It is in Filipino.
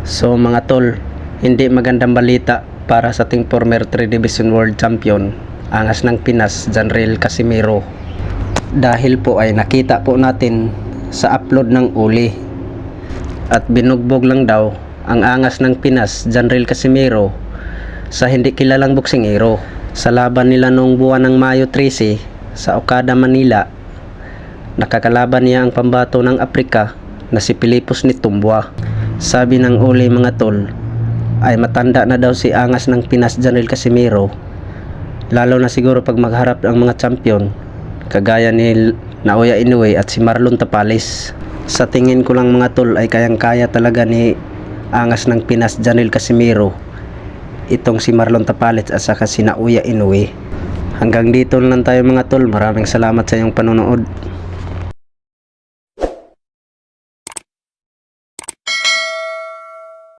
So mga tol, hindi magandang balita para sa ating former 3 Division World Champion, angas ng Pinas, Janriel Casimiro. Dahil po ay nakita po natin sa upload ng uli at binugbog lang daw ang angas ng Pinas, Janriel Casimiro, sa hindi kilalang boksingero sa laban nila noong buwan ng Mayo 13 sa Okada, Manila. Nakakalaban niya ang pambato ng Aprika na si Pilipos Nitumbua. Sabi ng uli mga tol, ay matanda na daw si angas ng Pinas, Janriel Casimiro, lalo na siguro pag magharap ang mga champion kagaya ni Naoya Inoue at si Marlon Tapales. Sa tingin ko lang mga tol ay kayang-kaya talaga ni angas ng Pinas, Janriel Casimiro itong si Marlon Tapales at saka si Naoya Inoue. Hanggang dito lang tayo mga tol. Maraming salamat sa iyong panonood.